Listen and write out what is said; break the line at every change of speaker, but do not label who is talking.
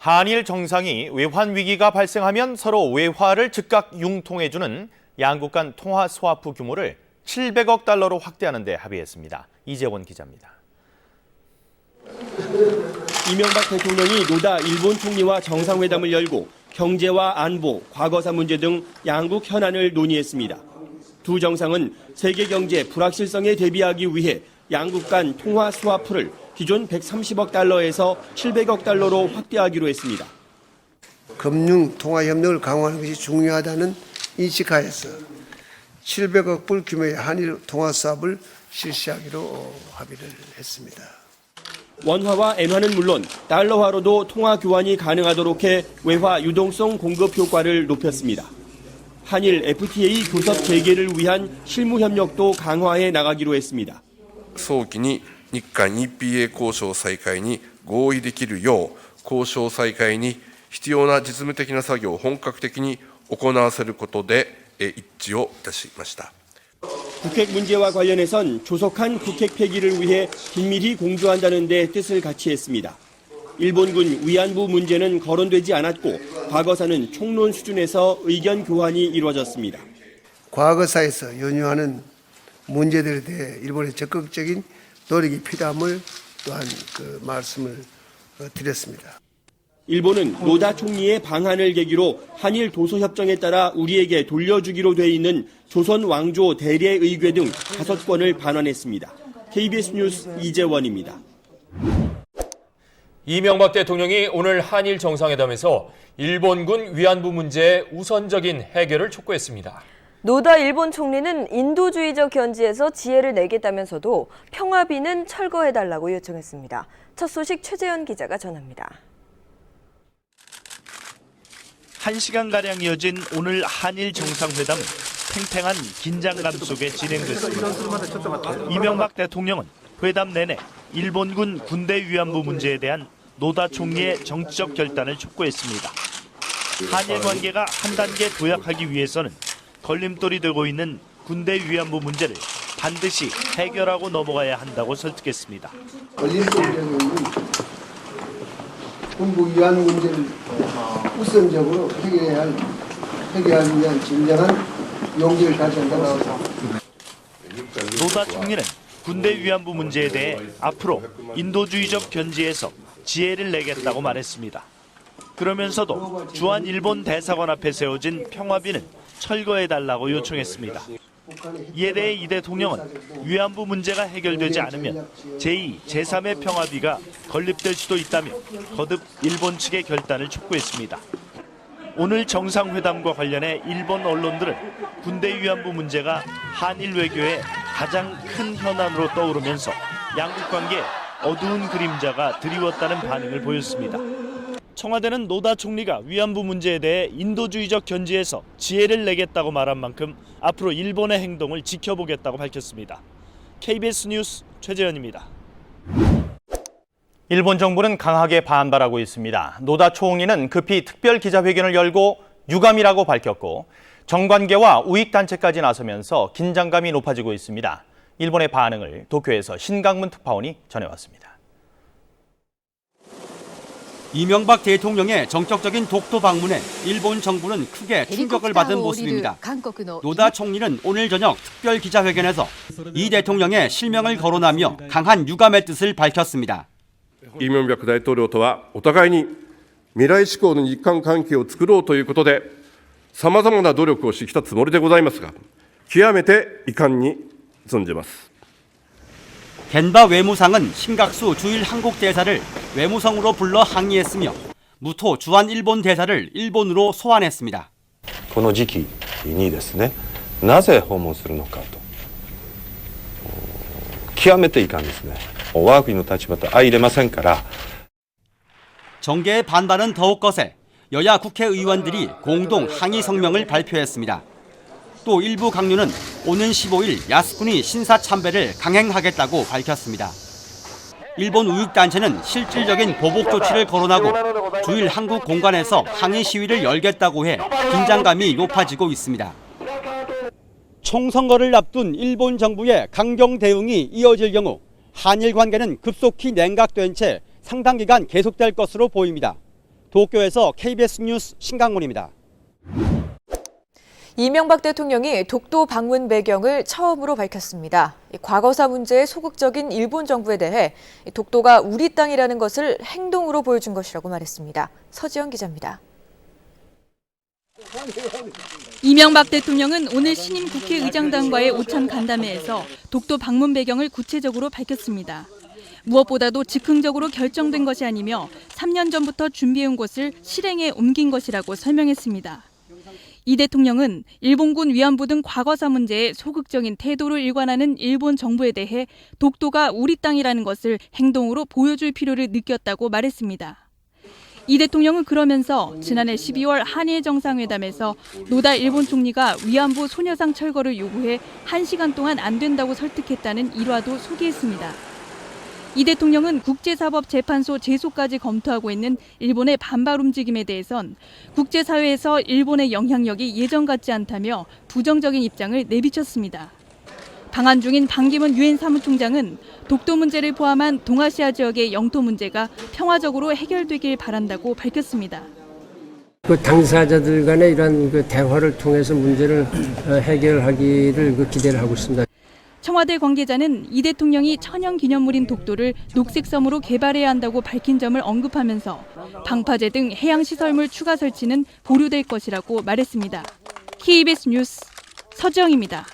한일 정상이 외환 위기가 발생하면 서로 외화를 즉각 융통해주는 양국 간 통화 스와프 규모를 700억 달러로 확대하는 데 합의했습니다. 이재원 기자입니다.
이명박 대통령이 노다 일본 총리와 정상회담을 열고 경제와 안보, 과거사 문제 등 양국 현안을 논의했습니다. 두 정상은 세계 경제 불확실성에 대비하기 위해 양국 간 통화 스와프를 기존 130억 달러에서 700억 달러로 확대하기로 했습니다.
금융 통화 협력을 강화하는 것이 중요하다는 인식하에서 700억 불 규모의 한일 통화 사업을 실시하기로 합의를 했습니다.
원화와 엔화는 물론 달러화로도 통화 교환이 가능하도록 해 외화 유동성 공급 효과를 높였습니다. 한일 FTA 교섭 재개를 위한 실무 협력도 강화해 나가기로 했습니다.
早期に日韓 EPA 交渉再開に合意できるよう、交渉再開に必要な実務的な作業を本格的に行わせることで一致をいたしました。
북핵 문제와 관련해선 조속한 북핵 폐기를 위해 긴밀히 공조한다는 데 뜻을 같이 했습니다. 일본군 위안부 문제는 거론되지 않았고 과거사는 총론 수준에서 의견 교환이 이루어졌습니다.
과거사에서 연유하는 문제들에 대해 일본의 적극적인 노력이 필요함을 또한 말씀을 드렸습니다.
일본은 노다 총리의 방한을 계기로 한일 도서협정에 따라 우리에게 돌려주기로 돼 있는 조선 왕조 대례의궤 등 5건을 반환했습니다. KBS 뉴스 이재원입니다.
이명박 대통령이 오늘 한일 정상회담에서 일본군 위안부 문제의 우선적인 해결을 촉구했습니다.
노다 일본 총리는 인도주의적 견지에서 지혜를 내겠다면서도 평화비는 철거해달라고 요청했습니다. 첫 소식 최재현 기자가 전합니다.
1시간가량 이어진 오늘 한일 정상회담은 팽팽한 긴장감 속에 진행됐습니다. 이명박 대통령은 회담 내내 일본군 군대 위안부 문제에 대한 노다 총리의 정치적 결단을 촉구했습니다. 한일 관계가 한 단계 도약하기 위해서는 걸림돌이 되고 있는 군대 위안부 문제를 반드시 해결하고 넘어가야 한다고 설득했습니다.
걸림돌이 되고 있는 군부 위안 문제를 우선적으로 해결하기 위한 진정한 용기를 가져야 한다고 생각합니다.
노다 총리는 군대 위안부 문제에 대해 앞으로 인도주의적 견지에서 지혜를 내겠다고 말했습니다. 그러면서도 주한 일본 대사관 앞에 세워진 평화비는 철거해달라고 요청했습니다. 이에 대해 이 대통령은 위안부 문제가 해결되지 않으면 제2, 제3의 평화비가 건립될 수도 있다며 거듭 일본 측의 결단을 촉구했습니다. 오늘 정상회담과 관련해 일본 언론들은 군대 위안부 문제가 한일 외교의 가장 큰 현안으로 떠오르면서 양국 관계에 어두운 그림자가 드리웠다는 반응을 보였습니다. 청와대는 노다 총리가 위안부 문제에 대해 인도주의적 견지에서 지혜를 내겠다고 말한 만큼 앞으로 일본의 행동을 지켜보겠다고 밝혔습니다. KBS 뉴스 최재현입니다.
일본 정부는 강하게 반발하고 있습니다. 노다 총리는 급히 특별 기자회견을 열고 유감이라고 밝혔고 정관계와 우익단체까지 나서면서 긴장감이 높아지고 있습니다. 일본의 반응을 도쿄에서 신강문 특파원이 전해왔습니다.
이명박 대통령의 정격적인 독도 방문에 일본 정부는 크게 충격을 받은 모습입니다. 노다 총리는 오늘 저녁 특별 기자회견에서 이 대통령의 실명을 거론하며 강한 유감의 뜻을 밝혔습니다.
이명박大統領とはお互いに未来志向の日韓関係を作ろうということで様々な努力をしてきたつもりでございますが、極めて遺憾に存じます。
겐바 외무상은 신각수 주일 한국 대사를 외무성으로 불러 항의했으며 무토 주한 일본 대사를 일본으로 소환했습니다.
この時期にですね、なぜ訪問するのかと極めて遺憾ですね。我が国の立場と相入れませんから。
정계의 반발은 더욱 거세 여야 국회의원들이 공동 항의 성명을 발표했습니다. 또 일부 강요는 오는 15일 야스쿠니 신사 참배를 강행하겠다고 밝혔습니다. 일본 우익단체는 실질적인 보복 조치를 거론하고 주일 한국 공간에서 항의 시위를 열겠다고 해 긴장감이 높아지고 있습니다. 총선거를 앞둔 일본 정부의 강경 대응이 이어질 경우 한일 관계는 급속히 냉각된 채 상당 기간 계속될 것으로 보입니다. 도쿄에서 KBS 뉴스 신강문입니다.
이명박 대통령이 독도 방문 배경을 처음으로 밝혔습니다. 과거사 문제에 소극적인 일본 정부에 대해 독도가 우리 땅이라는 것을 행동으로 보여준 것이라고 말했습니다. 서지영 기자입니다.
이명박 대통령은 오늘 신임 국회의장단과의 오찬 간담회에서 독도 방문 배경을 구체적으로 밝혔습니다. 무엇보다도 즉흥적으로 결정된 것이 아니며 3년 전부터 준비해온 것을 실행에 옮긴 것이라고 설명했습니다. 이 대통령은 일본군 위안부 등 과거사 문제에 소극적인 태도를 일관하는 일본 정부에 대해 독도가 우리 땅이라는 것을 행동으로 보여줄 필요를 느꼈다고 말했습니다. 이 대통령은 그러면서 지난해 12월 한일 정상회담에서 노다 일본 총리가 위안부 소녀상 철거를 요구해 1시간 동안 안 된다고 설득했다는 일화도 소개했습니다. 이 대통령은 국제사법재판소 제소까지 검토하고 있는 일본의 반발 움직임에 대해선 국제사회에서 일본의 영향력이 예전 같지 않다며 부정적인 입장을 내비쳤습니다. 방한 중인 반기문 유엔 사무총장은 독도 문제를 포함한 동아시아 지역의 영토 문제가 평화적으로 해결되길 바란다고 밝혔습니다.
당사자들 간의 이런 대화를 통해서 문제를 해결하기를 기대를 하고 있습니다.
청와대 관계자는 이 대통령이 천연기념물인 독도를 녹색섬으로 개발해야 한다고 밝힌 점을 언급하면서 방파제 등 해양시설물 추가 설치는 보류될 것이라고 말했습니다. KBS 뉴스 서지영입니다.